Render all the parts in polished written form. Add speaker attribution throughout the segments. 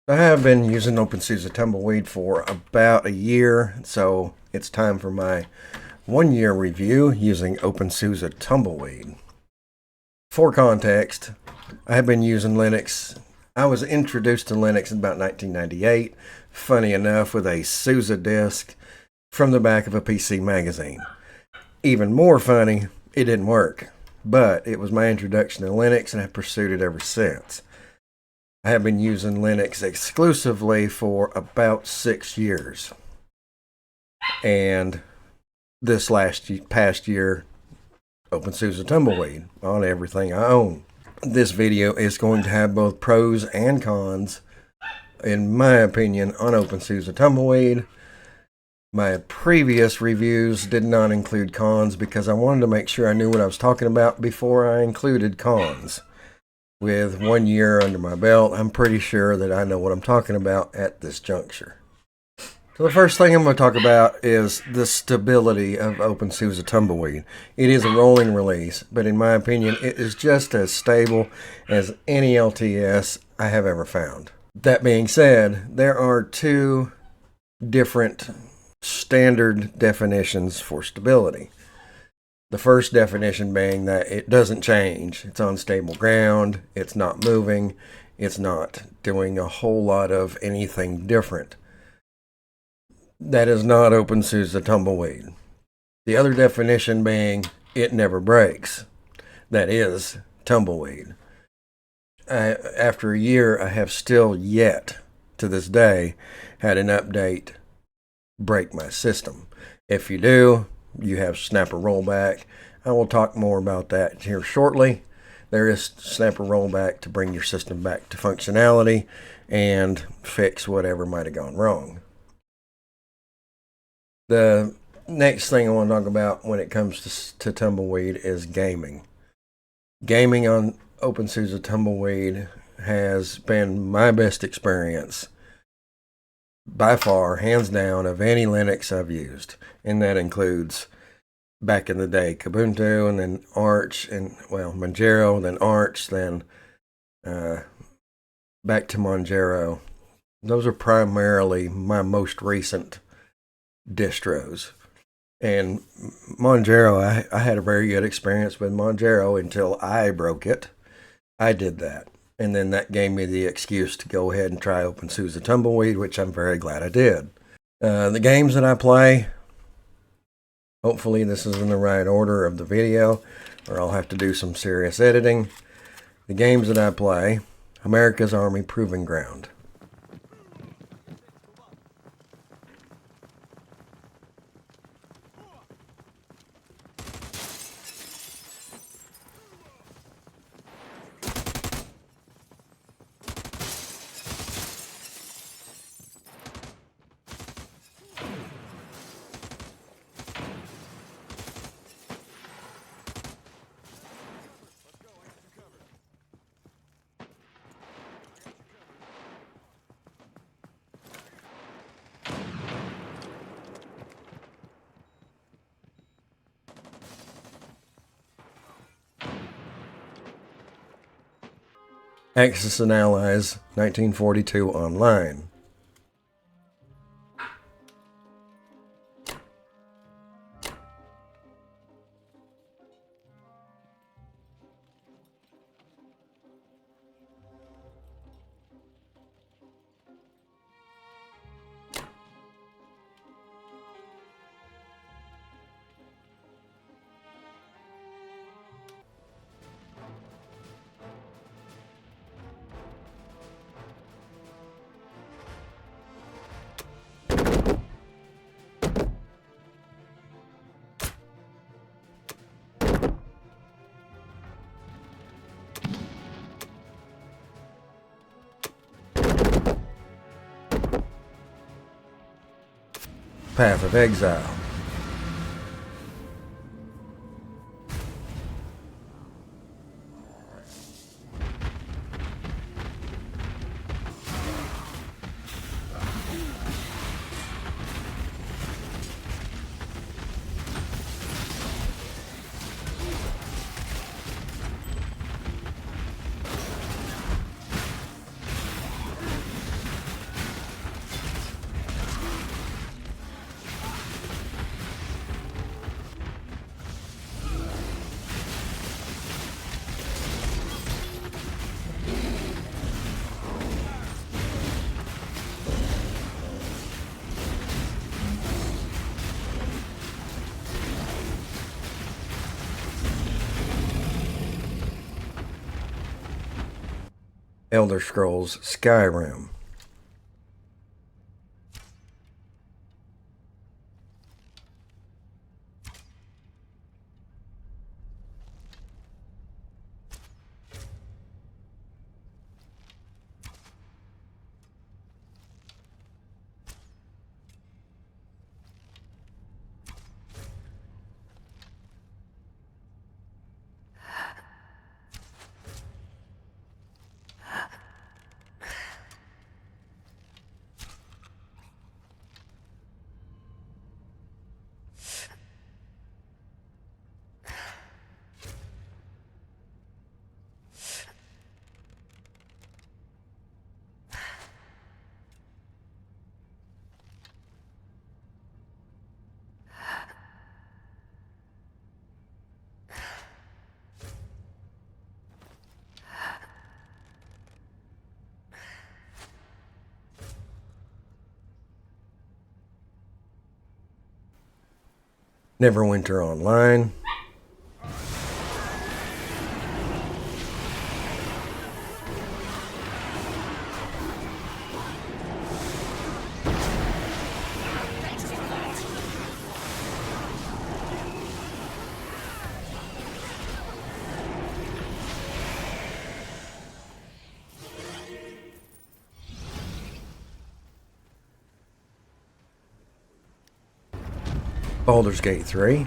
Speaker 1: I have been using OpenSUSE Tumbleweed for about a year, so it's time for my 1 year review using OpenSUSE Tumbleweed. For context, I have been using Linux. I was introduced to Linux in about 1998, funny enough, with a SUSE disk from the back of a PC magazine. Even more funny, it didn't work, but it was my introduction to Linux and I've pursued it ever since. I have been using Linux exclusively for about 6 years. And this past year, OpenSUSE Tumbleweed on everything I own. This video is going to have both pros and cons, in my opinion, on OpenSUSE Tumbleweed. My previous reviews did not include cons because I wanted to make sure I knew what I was talking about before I included cons. With 1 year under my belt, I'm pretty sure that I know what I'm talking about at this juncture. So the first thing I'm going to talk about is the stability of OpenSUSE Tumbleweed. It is a rolling release, but in my opinion, it is just as stable as any LTS I have ever found. That being said, there are two different standard definitions for stability. The first definition being that it doesn't change. It's on stable ground. It's not moving. It's not doing a whole lot of anything different. That is not OpenSUSE Tumbleweed. The other definition being it never breaks. That is Tumbleweed. After a year, I have still yet, to this day, had an update break my system. If you do, you have snapper rollback. I will talk more about that here shortly. There is snapper rollback to bring your system back to functionality and fix whatever might have gone wrong. The next thing I want to talk about when it comes to Tumbleweed is gaming. Gaming on OpenSUSE Tumbleweed has been my best experience by far, hands down, of any Linux I've used. And that includes, back in the day, Kubuntu, and then Arch, and, well, Manjaro, then Arch, then back to Manjaro. Those are primarily my most recent distros. And Manjaro, I had a very good experience with Manjaro until I broke it. I did that. And then that gave me the excuse to go ahead and try OpenSUSE Tumbleweed, which I'm very glad I did. The games that I play, hopefully this is in the right order of the video, or I'll have to do some serious editing. The games that I play, America's Army Proving Ground. Axis and Allies, 1942 Online. Path of Exile. Elder Scrolls Skyrim. Neverwinter Online. Baldur's Gate 3.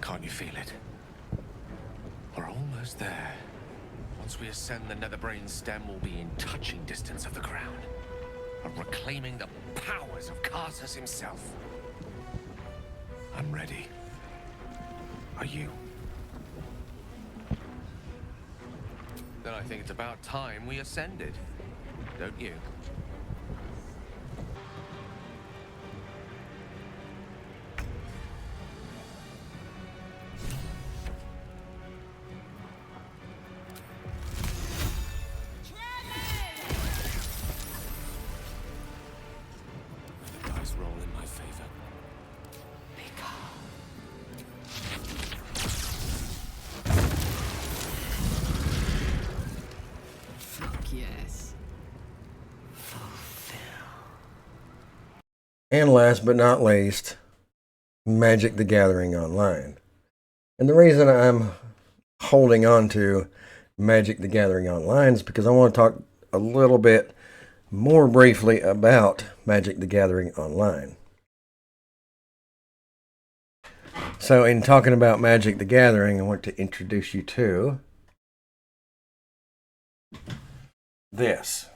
Speaker 2: Can't you feel it? We're almost there. Once we ascend, the Netherbrain stem will be in touching distance of the ground, and reclaiming the powers of Karsus himself. I'm ready. Are you? Then I think it's about time we ascended, don't you? The dice roll in my favor.
Speaker 3: Yes.
Speaker 1: And last but not least, Magic the Gathering Online. And the reason I'm holding on to Magic the Gathering Online is because I want to talk a little bit more briefly about Magic the Gathering Online. So in talking about Magic the Gathering, I want to introduce you to this.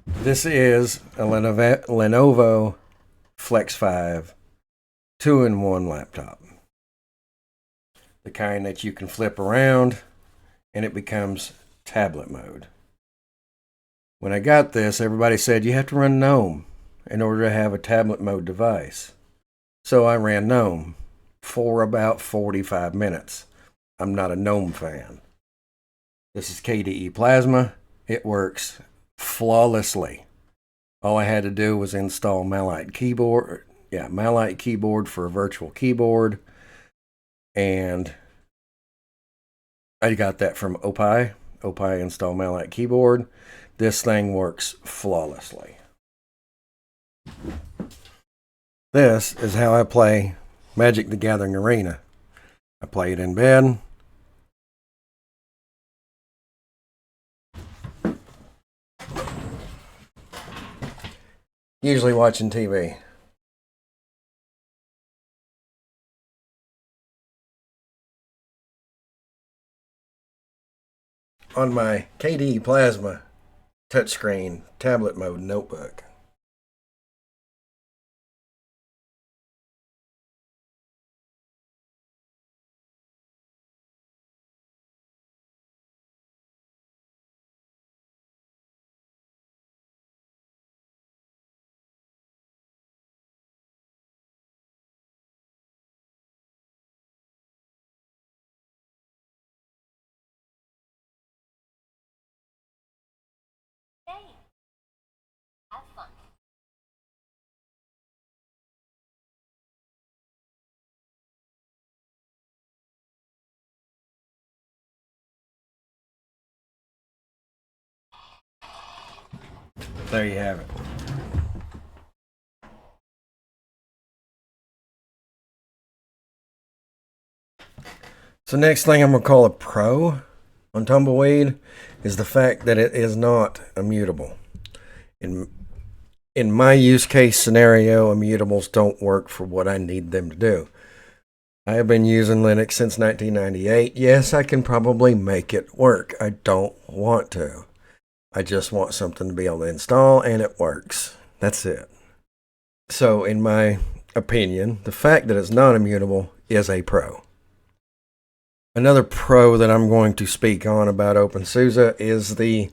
Speaker 1: This is a Lenovo Flex 5 2-in-1 laptop. The kind that you can flip around and it becomes tablet mode. When I got this, everybody said you have to run GNOME in order to have a tablet mode device. So I ran GNOME for about 45 minutes. I'm not a GNOME fan. This is KDE Plasma. It works flawlessly. All I had to do was install Malite keyboard. Malite keyboard for a virtual keyboard. And I got that from Opie. Opie install Malite keyboard. This thing works flawlessly. This is how I play Magic the Gathering Arena. I play it in bed. Usually watching TV. On my KDE Plasma touchscreen tablet mode notebook. there you have it. So next thing I'm going to call a pro on Tumbleweed is the fact that it is not immutable. In my use case scenario, immutables don't work for what I need them to do. I have been using Linux since 1998. Yes, I can probably make it work. I don't want to. I just want something to be able to install, and it works. That's it. So in my opinion, the fact that it's not immutable is a pro. Another pro that I'm going to speak on about OpenSUSE is the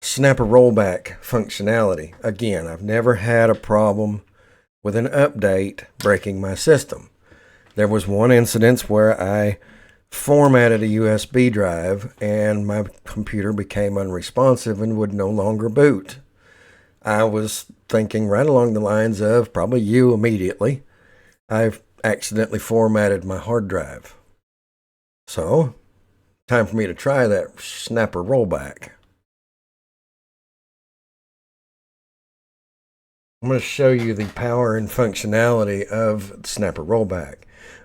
Speaker 1: snapper rollback functionality. Again, I've never had a problem with an update breaking my system. There was one incident where I formatted a USB drive and my computer became unresponsive and would no longer boot. I was thinking right along the lines of probably you immediately. I've accidentally formatted my hard drive. So, time for me to try that snapper rollback. I'm going to show you the power and functionality of snapper rollback.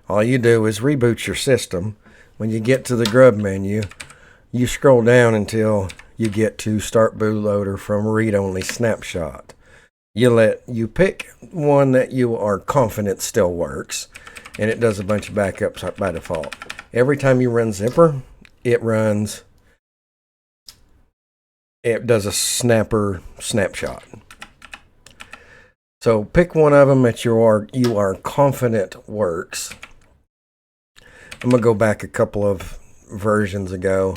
Speaker 1: All you do is reboot your system. When you get to the grub menu, you scroll down until you get to Start Bootloader from Read-Only Snapshot. You pick one that you are confident still works, and it does a bunch of backups by default. Every time you run Zipper, it does a snapper snapshot. So pick one of them that you are confident works. I'm going to go back a couple of versions ago.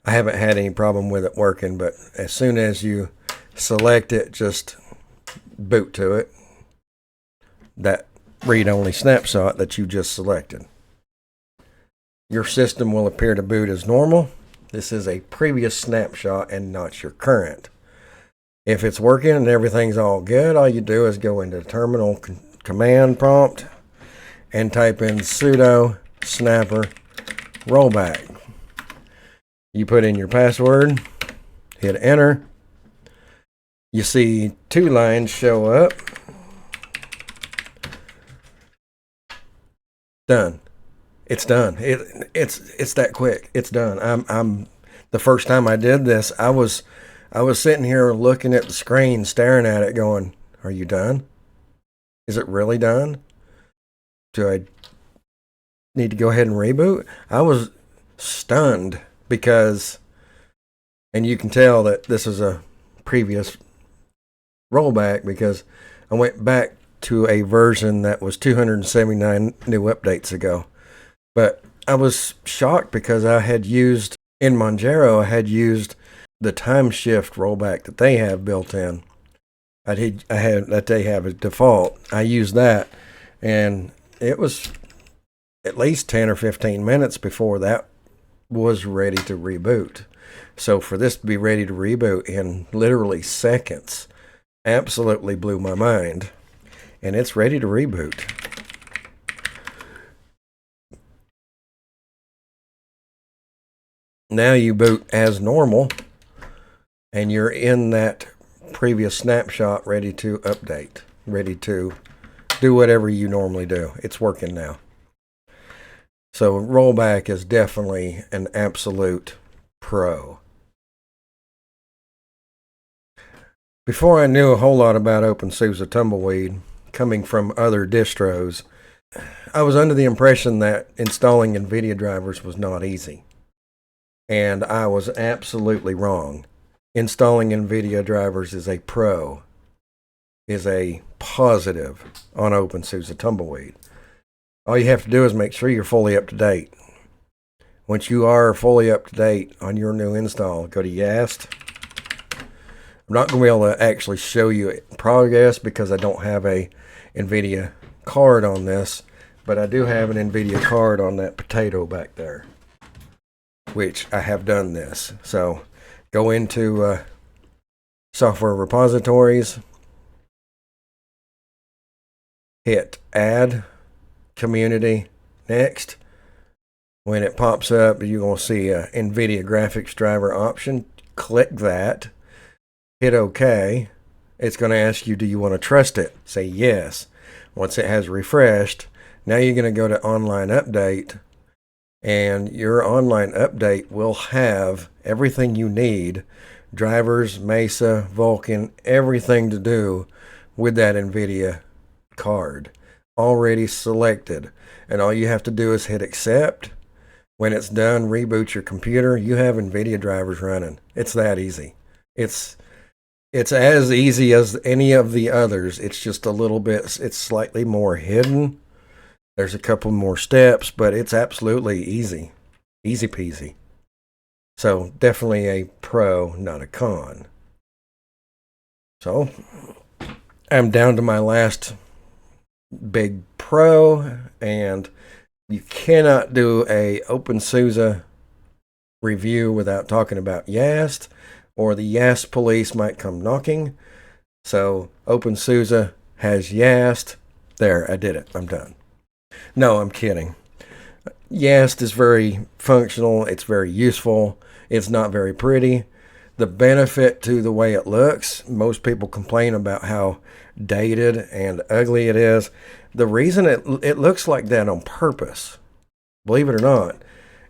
Speaker 1: I haven't had any problem with it working, but as soon as you select it, just boot to it. That read-only snapshot that you just selected. Your system will appear to boot as normal. This is a previous snapshot and not your current. If it's working and everything's all good, all you do is go into terminal command prompt and type in sudo snapper rollback. You put in your password, hit enter. You see 2 lines show up. Done. It's done. It's that quick. It's done. I'm the first time I did this, I was sitting here looking at the screen, staring at it, going, "Are you done? Is it really done? Do I need to go ahead and reboot?" I was stunned because, and you can tell that this is a previous rollback because I went back to a version that was 279 new updates ago. But I was shocked because I had used, in Monjaro, I had used the time shift rollback that they have built in. I had that they have a default. I used that, and it was at least 10 or 15 minutes before that was ready to reboot. So for this to be ready to reboot in literally seconds absolutely blew my mind. And it's ready to reboot. Now you boot as normal, and you're in that previous snapshot ready to update, ready to do whatever you normally do. It's working now. So rollback is definitely an absolute pro. Before I knew a whole lot about OpenSUSE Tumbleweed, coming from other distros, I was under the impression that installing NVIDIA drivers was not easy. And I was absolutely wrong. Installing NVIDIA drivers is a pro, is a positive on OpenSUSE Tumbleweed. All you have to do is make sure you're fully up to date. Once you are fully up to date on your new install, go to YAST. I'm not going to be able to actually show you progress because I don't have a NVIDIA card on this, but I do have an NVIDIA card on that potato back there, which I have done this. So go into software repositories, hit add community next. When it pops up, you're going to see a NVIDIA graphics driver option. Click that. hit OK. It's going to ask you, do you want to trust it? Say yes. Once it has refreshed, now you're going to go to online update, and your online update will have everything you need, drivers, Mesa, Vulkan, everything to do with that NVIDIA card already selected. And all you have to do is hit accept. When it's done, reboot your computer. You have NVIDIA drivers running. It's that easy. It's as easy as any of the others. It's just a little bit, it's slightly more hidden. There's a couple more steps, but it's absolutely easy. Easy peasy. So definitely a pro, not a con. So I'm down to my last big pro, and you cannot do a OpenSUSE review without talking about YAST, or the YAST police might come knocking. So OpenSUSE has YAST. There, I did it. I'm done. No, I'm kidding. YAST is very functional. It's very useful. It's not very pretty. The benefit to the way it looks, most people complain about how dated and ugly it is. The reason it looks like that on purpose, believe it or not,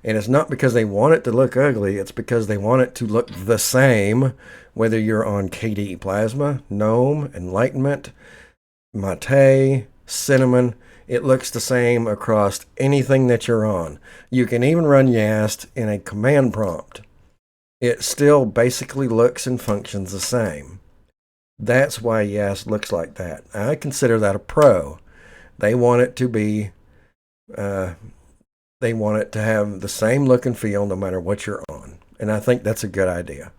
Speaker 1: and it's not because they want it to look ugly, it's because they want it to look the same, whether you're on KDE Plasma, GNOME, Enlightenment, Mate, Cinnamon. It looks the same across anything that you're on. You can even run YAST in a command prompt. It still basically looks and functions the same. That's why YAST looks like that. I consider that a pro. They want it to be, they want it to have the same look and feel no matter what you're on. And I think that's a good idea.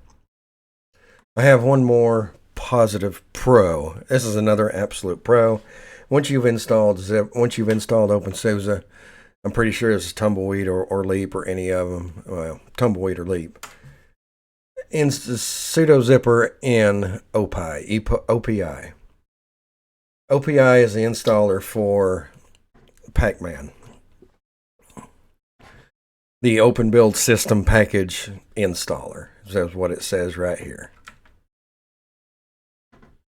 Speaker 1: I have one more positive pro. This is another absolute pro. Once you've installed OpenSUSE, I'm pretty sure this is Tumbleweed or Leap or any of them. Well, Tumbleweed or Leap. Sudo zipper in OPI. OPI is the installer for Pacman. The Open Build System Package Installer. That's what it says right here.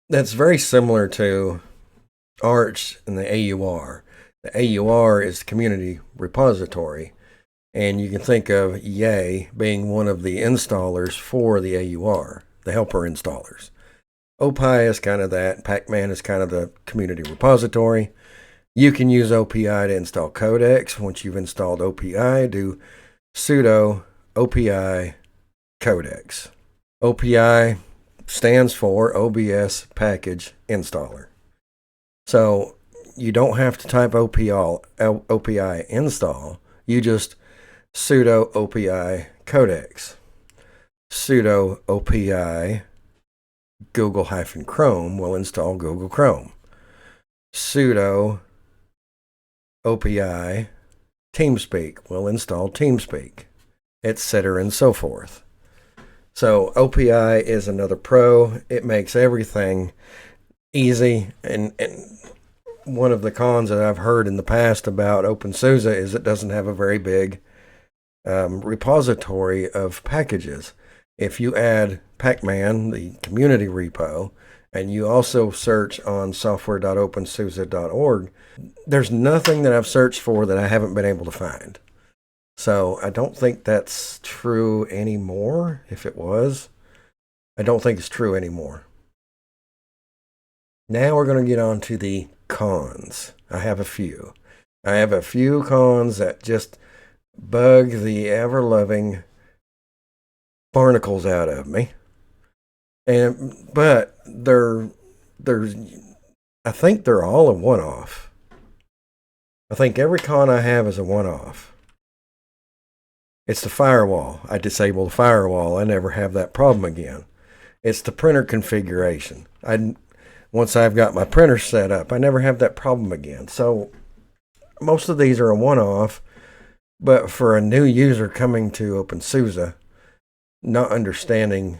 Speaker 1: That's very similar to Arch and the AUR. The AUR is the community repository, and you can think of Yay being one of the installers for the AUR, the helper installers. OPI is kind of that. Pacman is kind of the community repository. You can use OPI to install codecs. Once you've installed OPI, do sudo OPI codecs. OPI stands for OBS Package Installer. So you don't have to type OPI install. You just sudo OPI codecs. Sudo OPI Google-Chrome will install Google Chrome. Sudo OPI TeamSpeak will install TeamSpeak, etc. and so forth. So OPI is another pro. It makes everything easy, and one of the cons that I've heard in the past about OpenSUSE is it doesn't have a very big repository of packages. If you add Pacman, the community repo, and you also search on software.opensuse.org, there's nothing that I've searched for that I haven't been able to find. So I don't think that's true anymore. If it was, I don't think it's true anymore. Now we're going to get on to the cons. I have a few. I have a few cons that just bug the ever-loving barnacles out of me. But I think they're all a one-off. I think every con I have is a one-off. It's the firewall. I disable the firewall. I never have that problem again. It's the printer configuration. Once I've got my printer set up, I never have that problem again. So most of these are a one-off, but for a new user coming to OpenSUSE, not understanding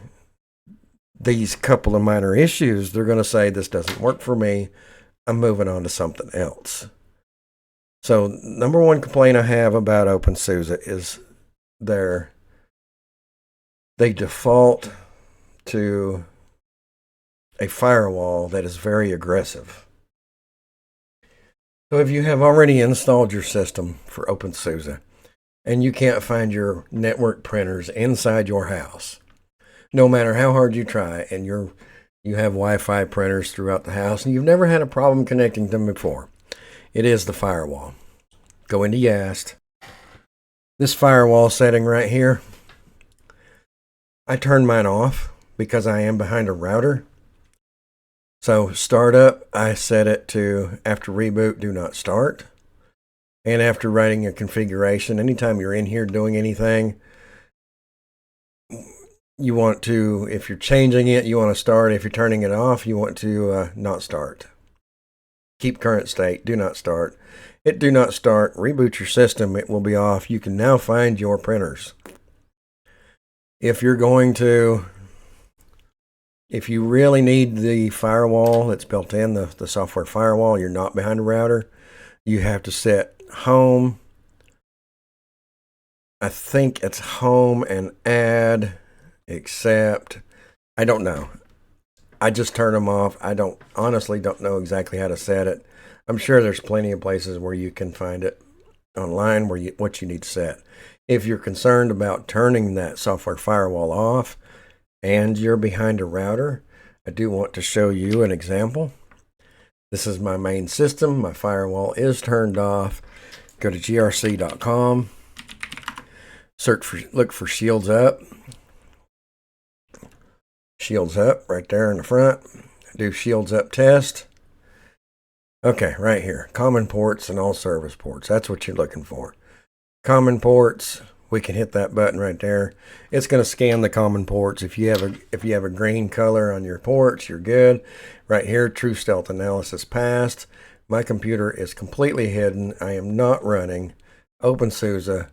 Speaker 1: these couple of minor issues, they're going to say, this doesn't work for me. I'm moving on to something else. So number one complaint I have about OpenSUSE is they default to a firewall that is very aggressive. So if you have already installed your system for OpenSUSE and you can't find your network printers inside your house, no matter how hard you try, and you have Wi-Fi printers throughout the house and you've never had a problem connecting them before, it is the firewall. Go into YAST. This firewall setting right here, I turned mine off because I am behind a router. So startup, I set it to after reboot, do not start. And after writing a configuration, anytime you're in here doing anything, you want to, if you're changing it, you want to start. If you're turning it off, you want to not start. Keep current state, do not start. It do not start, reboot your system, it will be off. You can now find your printers. If you're going to, if you really need the firewall that's built in, the software firewall, you're not behind a router, you have to set home. I think it's home and add, except, I don't know. I just turn them off. I honestly don't know exactly how to set it. I'm sure there's plenty of places where you can find it online what you need to set. If you're concerned about turning that software firewall off and you're behind a router, I do want to show you an example. This is my main system. My firewall is turned off. Go to grc.com. Look for Shields Up. Shields Up right there in the front. Do Shields Up test. Okay, right here. Common ports and all service ports. That's what you're looking for. Common ports. We can hit that button right there. It's going to scan the common ports. If you have a green color on your ports, you're good. Right here, True Stealth Analysis passed. My computer is completely hidden. I am not running OpenSUSE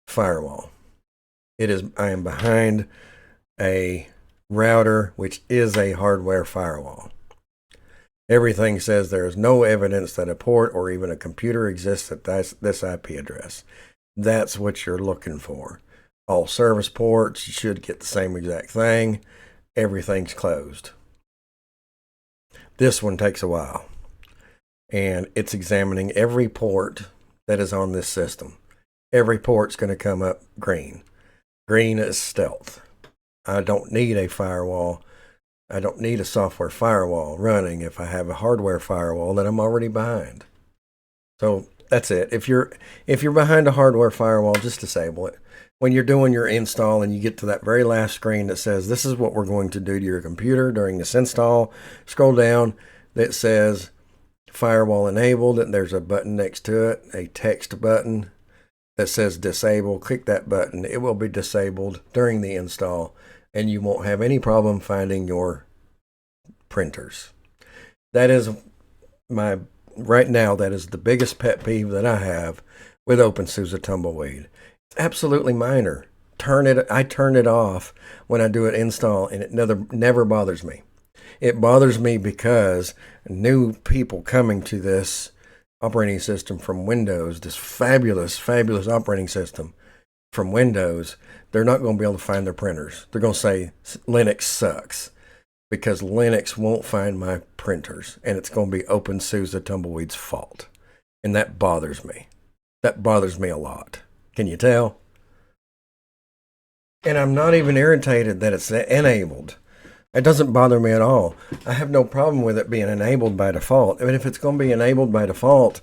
Speaker 1: firewall. I am behind a router, which is a hardware firewall. Everything says there is no evidence that a port or even a computer exists at this IP address. That's what you're looking for. All service ports, you should get the same exact thing. Everything's closed. This one takes a while. And it's examining every port that is on this system. Every port's going to come up green. Green is stealth. I don't need a firewall. I don't need a software firewall running if I have a hardware firewall that I'm already behind. So that's it. If you're behind a hardware firewall, just disable it. When you're doing your install and you get to that very last screen that says this is what we're going to do to your computer during this install, scroll down that says firewall enabled, and there's a button next to it, a text button that says disable. Click that button. It will be disabled during the install, and you won't have any problem finding your printers. That is right now, that is the biggest pet peeve that I have with OpenSUSE Tumbleweed. It's absolutely minor. I turn it off when I do an install, and it never bothers me. It bothers me because new people coming to this operating system from Windows, this fabulous, fabulous operating system from Windows, they're not going to be able to find their printers. They're going to say Linux sucks because Linux won't find my printers, and it's going to be OpenSUSE Tumbleweed's fault. And that bothers me. That bothers me a lot. Can you tell? And I'm not even irritated that it's enabled. It doesn't bother me at all. I have no problem with it being enabled by default. I mean, if it's going to be enabled by default,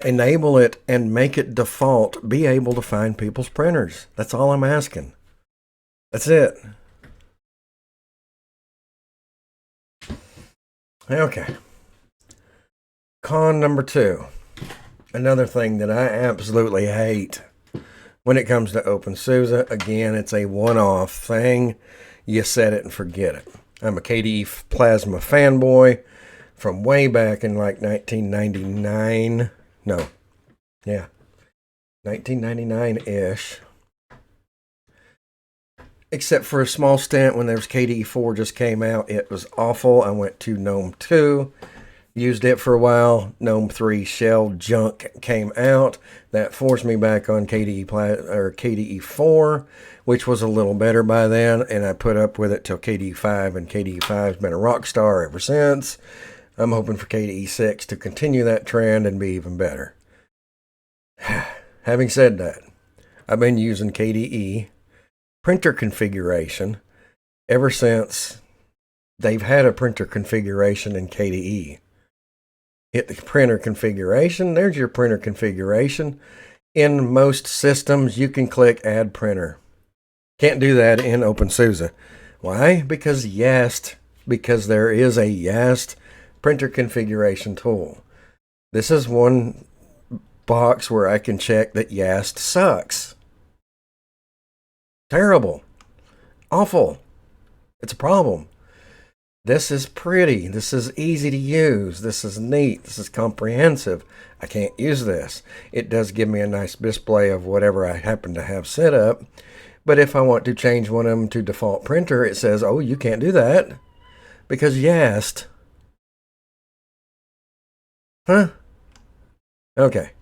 Speaker 1: enable it and make it default. Be able to find people's printers. That's all I'm asking. That's it. Okay. Con number 2. Another thing that I absolutely hate when it comes to OpenSUSE. Again, it's a one-off thing. You set it and forget it. I'm a KDE Plasma fanboy from way back in like 1999. No. Yeah. 1999-ish. Except for a small stint when there was KDE 4 just came out. It was awful. I went to GNOME 2. Used it for a while. GNOME 3 shell junk came out. That forced me back on KDE 4, which was a little better by then, and I put up with it till KDE 5, and KDE 5's been a rock star ever since. I'm hoping for KDE 6 to continue that trend and be even better. Having said that, I've been using KDE printer configuration ever since they've had a printer configuration in KDE. Hit the printer configuration. There's your printer configuration. In most systems, you can click Add Printer. Can't do that in OpenSUSE. Why? Because YAST. Because there is a YAST printer configuration tool. This is one box where I can check that YAST sucks. Terrible. Awful. It's a problem. This is pretty. This is easy to use. This is neat. This is comprehensive. I can't use this. It does give me a nice display of whatever I happen to have set up. But if I want to change one of them to default printer, it says, oh, you can't do that. Because YAST. Huh? Okay.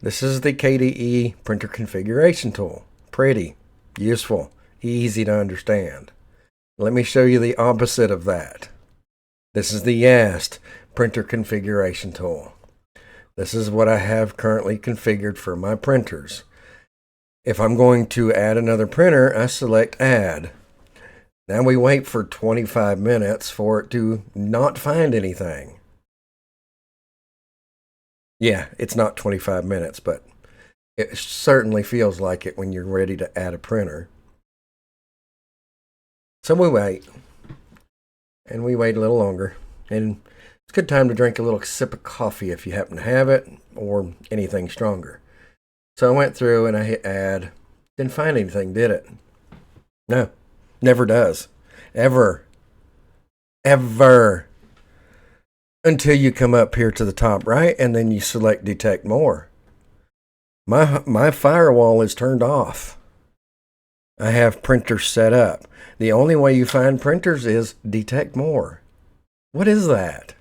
Speaker 1: This is the KDE printer configuration tool. Pretty. Useful. Easy to understand. Let me show you the opposite of that. This is the YAST printer configuration tool. This is what I have currently configured for my printers. If I'm going to add another printer, I select Add. Now we wait for 25 minutes for it to not find anything. Yeah, it's not 25 minutes, but it certainly feels like it when you're ready to add a printer. So we wait, and we wait a little longer, and it's a good time to drink a little sip of coffee if you happen to have it, or anything stronger. So I went through and I hit Add. Didn't find anything, did it? No, never does. Ever. Ever. Until you come up here to the top right, and then you select Detect More. My firewall is turned off. I have printers set up. The only way you find printers is Detect More. What is that?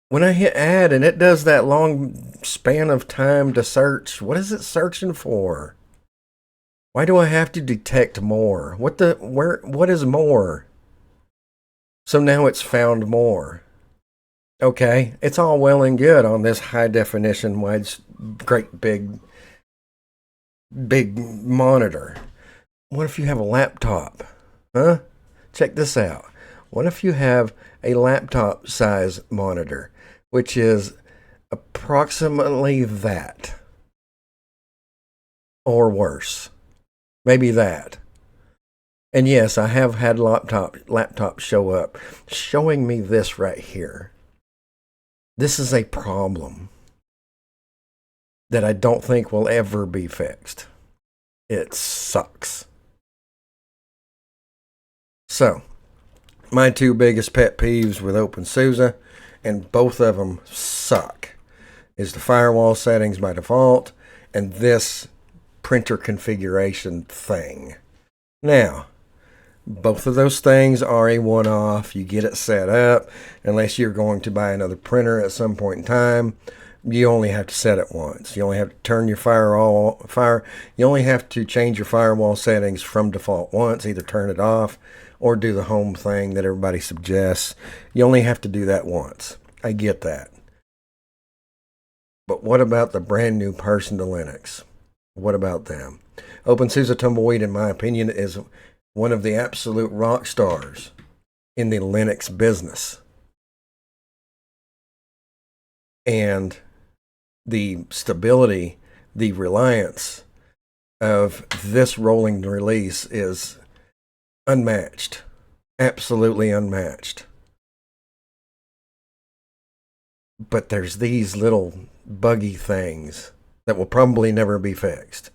Speaker 1: When I hit Add and it does that long span of time to search, what is it searching for? Why do I have to detect more? What is more? So now it's found more. Okay, it's all well and good on this high definition, great big monitor. What if you have a laptop? Huh? Check this out. What if you have a laptop size monitor, which is approximately that, or worse, maybe that. And yes, I have had laptops show up, showing me this right here. This is a problem that I don't think will ever be fixed. It sucks. So, my two biggest pet peeves with OpenSUSE, and both of them suck, is the firewall settings by default and this printer configuration thing. Now, both of those things are a one-off. You get it set up. Unless you're going to buy another printer at some point in time, you only have to set it once. You only have to turn your you only have to change your firewall settings from default once, either turn it off or do the home thing that everybody suggests. You only have to do that once. I get that. But what about the brand new person to Linux? What about them? OpenSUSE Tumbleweed, in my opinion, is one of the absolute rock stars in the Linux business. And the stability, the reliance of this rolling release is unmatched. Absolutely unmatched. But there's these little buggy things that will probably never be fixed.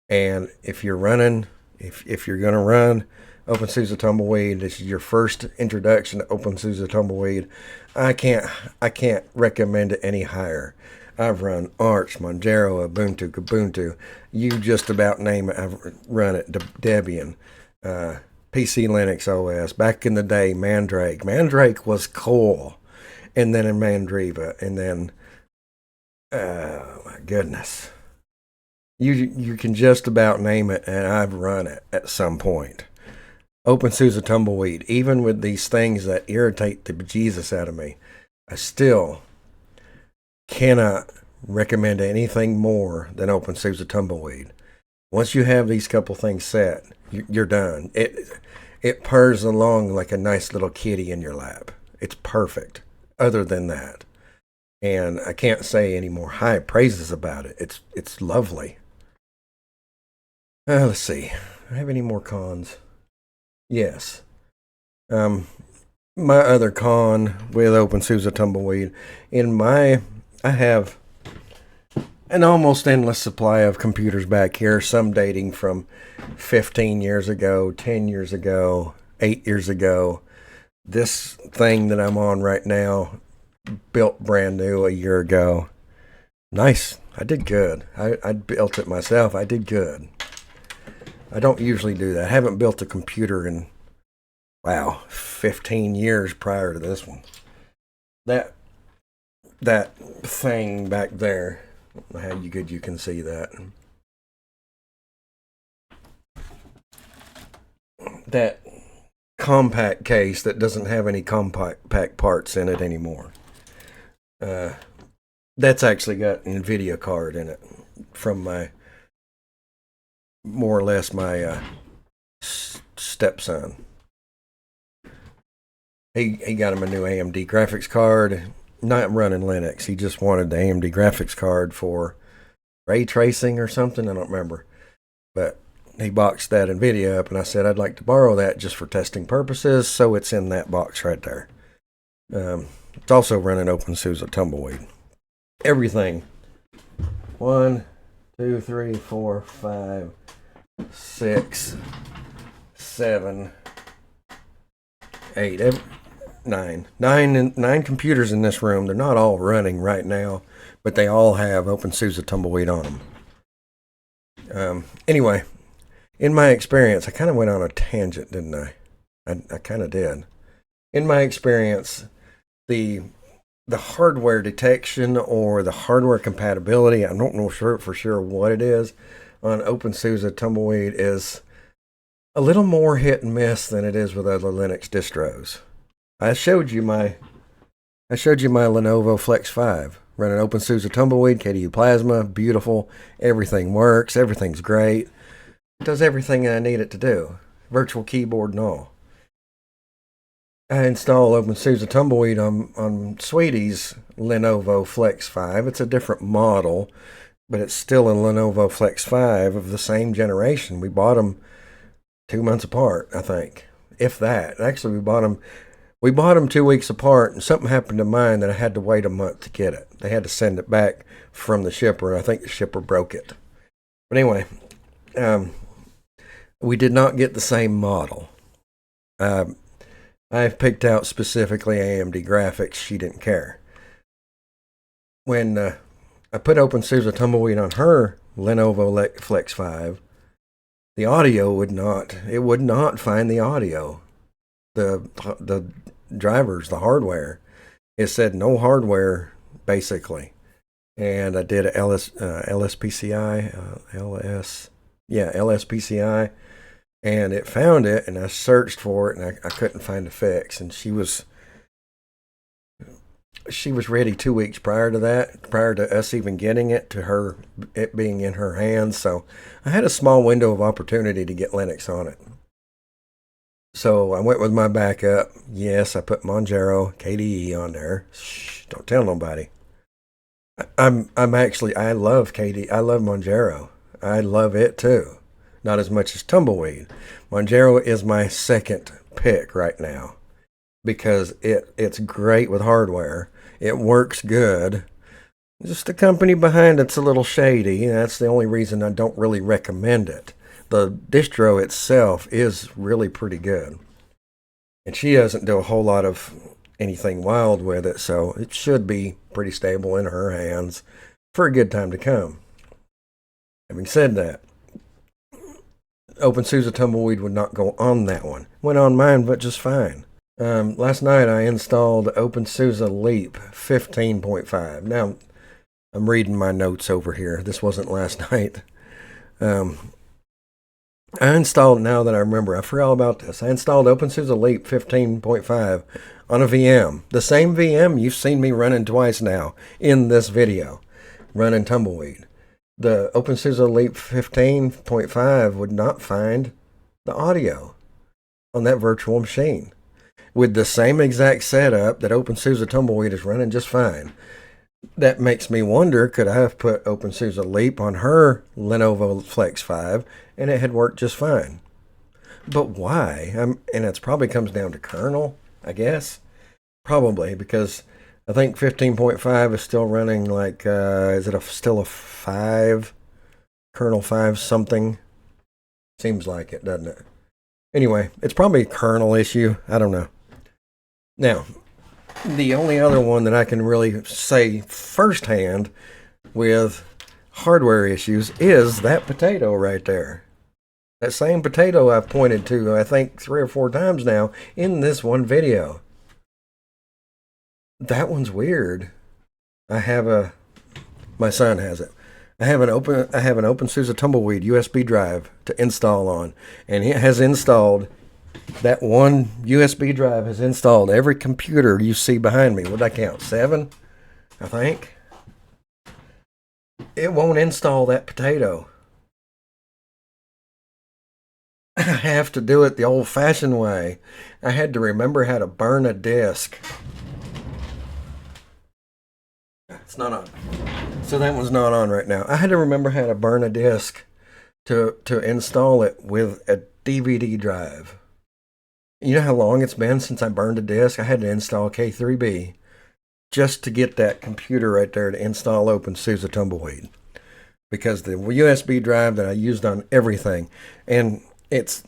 Speaker 1: And if you're running, if you're going to run OpenSUSE Tumbleweed, this is your first introduction to OpenSUSE Tumbleweed, I can't recommend it any higher. I've run Arch, Monjaro, Ubuntu, Kubuntu. You just about name it. I've run it. Debian, PC Linux OS. Back in the day, Mandrake. Mandrake was cool. And then in Mandriva. And then, oh my goodness. You can just about name it, and I've run it at some point. OpenSUSE Tumbleweed. Even with these things that irritate the bejesus out of me, I still cannot recommend anything more than OpenSUSE Tumbleweed. Once you have these couple things set, you're done. It purrs along like a nice little kitty in your lap. It's perfect. Other than that, and I can't say any more high praises about it. It's lovely. Let's see. Do I have any more cons? Yes. My other con with OpenSUSE Tumbleweed, I have an almost endless supply of computers back here, some dating from 15 years ago, 10 years ago, 8 years ago. This thing that I'm on right now, built brand new a year ago. Nice. I did good. I built it myself. I did good. I don't usually do that. I haven't built a computer in, 15 years prior to this one. That thing back there, how good you can see that. That compact case that doesn't have any compact parts in it anymore. That's actually got an NVIDIA card in it from my stepson. He got him a new AMD graphics card, not running Linux. He just wanted the AMD graphics card for ray tracing or something. I don't remember. But he boxed that NVIDIA up, and I said I'd like to borrow that just for testing purposes, so it's in that box right there. It's also running OpenSUSE Tumbleweed. Everything. 1, 2, 3, 4, 5, 6, 7, 8, 9. Nine computers in this room. They're not all running right now, but they all have OpenSUSE Tumbleweed on them. Anyway, in my experience, I kind of went on a tangent, didn't I? I kind of did. In my experience, the hardware detection or the hardware compatibility, I don't know for sure what it is, on OpenSUSE Tumbleweed is a little more hit and miss than it is with other Linux distros. I showed you my Lenovo Flex 5 running OpenSUSE Tumbleweed, KDE Plasma, beautiful. Everything works. Everything's great. It does everything I need it to do. Virtual keyboard and all. I installed OpenSUSE Tumbleweed on Sweetie's Lenovo Flex 5. It's a different model, but it's still a Lenovo Flex 5 of the same generation. We bought them 2 months apart, I think. If that. Actually, we bought them 2 weeks apart, and something happened to mine that I had to wait a month to get it. They had to send it back from the shipper. I think the shipper broke it. But anyway, we did not get the same model. I've picked out specifically AMD graphics. She didn't care. When I put OpenSUSE Tumbleweed on her Lenovo Flex 5, the audio would not find the audio. The drivers, the hardware, it said no hardware, basically. And I did a LSPCI, and it found it, and I searched for it, and I couldn't find a fix. And she was ready 2 weeks prior to us even getting it, to it being in her hands. So I had a small window of opportunity to get Linux on it. So I went with my backup. Yes, I put Monjero KDE on there. Shh, don't tell nobody. I love KDE. I love Monjero. I love it too. Not as much as Tumbleweed. Monjero is my second pick right now because it's great with hardware. It works good. Just the company behind it's a little shady. That's the only reason I don't really recommend it. The distro itself is really pretty good. And she doesn't do a whole lot of anything wild with it, so it should be pretty stable in her hands for a good time to come. Having said that, OpenSUSE Tumbleweed would not go on that one. Went on mine, but just fine. Last night I installed OpenSUSE Leap 15.5. Now, I'm reading my notes over here. This wasn't last night. I installed, now that I remember, I forgot all about this. I installed OpenSUSE Leap 15.5 on a VM. The same VM you've seen me running twice now in this video, running Tumbleweed. The OpenSUSE Leap 15.5 would not find the audio on that virtual machine. With the same exact setup that OpenSUSE Tumbleweed is running just fine. That makes me wonder, could I have put OpenSUSE Leap on her Lenovo Flex 5 and it had worked just fine? But why? And it probably comes down to kernel, I guess. Probably, because I think 15.5 is still running like, is it still a 5? Kernel 5 something? Seems like it, doesn't it? Anyway, it's probably a kernel issue. I don't know. Now, the only other one that I can really say firsthand with hardware issues is that potato right there. That same potato I've pointed to, I think, 3 or 4 times now in this one video. That one's weird. My son has it. I have an OpenSUSE Tumbleweed USB drive to install on, and it has installed. That one USB drive has installed every computer you see behind me. What did I count? 7, I think. It won't install that potato. I have to do it the old-fashioned way. I had to remember how to burn a disk. It's not on. So that one's not on right now. I had to remember how to burn a disk to install it with a DVD drive. You know how long it's been since I burned a disk? I had to install K3B just to get that computer right there to install OpenSUSE Tumbleweed. Because the USB drive that I used on everything, and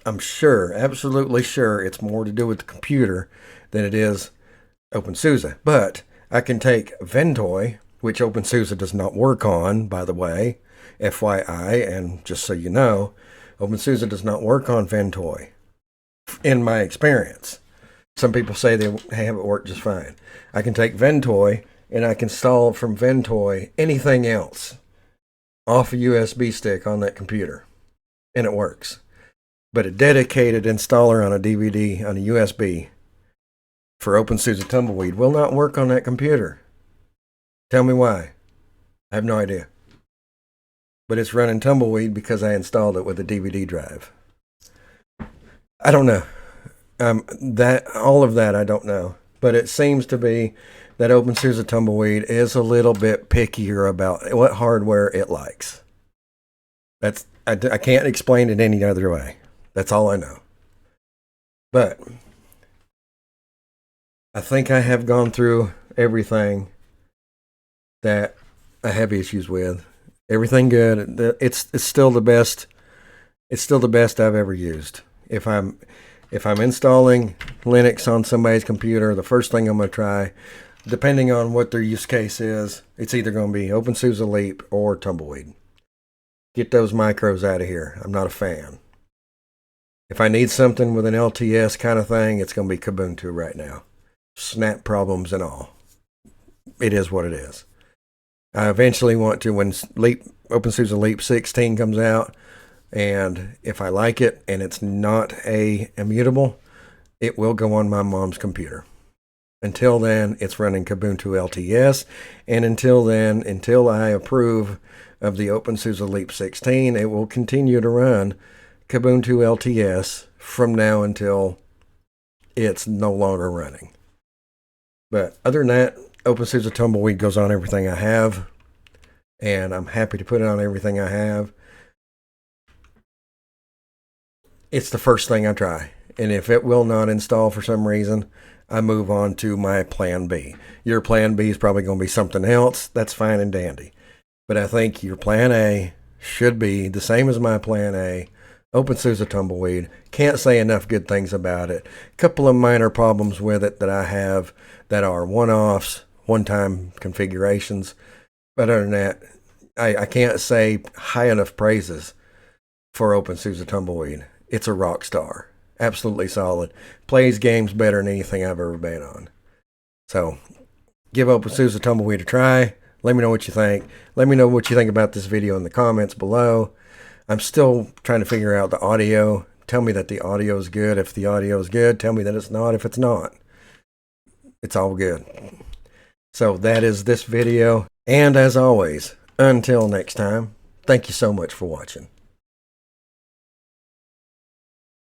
Speaker 1: I'm sure, absolutely sure, it's more to do with the computer than it is OpenSUSE. But I can take Ventoy, which OpenSUSE does not work on, by the way, FYI, and just so you know, OpenSUSE does not work on Ventoy. In my experience, some people say they have it work just fine. I can take Ventoy and I can install from Ventoy anything else off a USB stick on that computer, and it works. But a dedicated installer on a DVD on a USB for OpenSUSE Tumbleweed will not work on that computer. Tell me why. I have no idea. But it's running Tumbleweed because I installed it with a DVD drive. I don't know. All of that I don't know. But it seems to be that OpenSUSE Tumbleweed is a little bit pickier about what hardware it likes. I can't explain it any other way. That's all I know. But I think I have gone through everything that I have issues with. Everything good. It's still the best. It's still the best I've ever used. If I'm installing Linux on somebody's computer, the first thing I'm going to try, depending on what their use case is, it's either going to be OpenSUSE Leap or Tumbleweed. Get those micros out of here. I'm not a fan. If I need something with an LTS kind of thing, it's going to be Kubuntu right now. Snap problems and all. It is what it is. I eventually want to, when OpenSUSE Leap 16 comes out, and if I like it and it's not a immutable, it will go on my mom's computer. Until then, it's running Kubuntu LTS, and until I approve of the OpenSUSE Leap 16, it will continue to run Kubuntu LTS from now until it's no longer running. But other than that, OpenSUSE Tumbleweed goes on everything I have, and I'm happy to put it on everything I have. It's the first thing I try, and if it will not install for some reason, I move on to my plan B. Your plan B is probably going to be something else. That's fine and dandy. But I think your plan A should be the same as my plan A, OpenSUSE Tumbleweed. Can't say enough good things about it. A couple of minor problems with it that I have that are one-offs, one-time configurations. But other than that, I can't say high enough praises for OpenSUSE Tumbleweed. It's a rock star. Absolutely solid. Plays games better than anything I've ever been on. So, give OpenSUSE Tumbleweed a try. Let me know what you think. Let me know what you think about this video in the comments below. I'm still trying to figure out the audio. Tell me that the audio is good. If the audio is good, tell me that it's not if it's not. It's all good. So that is this video. And as always, until next time, thank you so much for watching.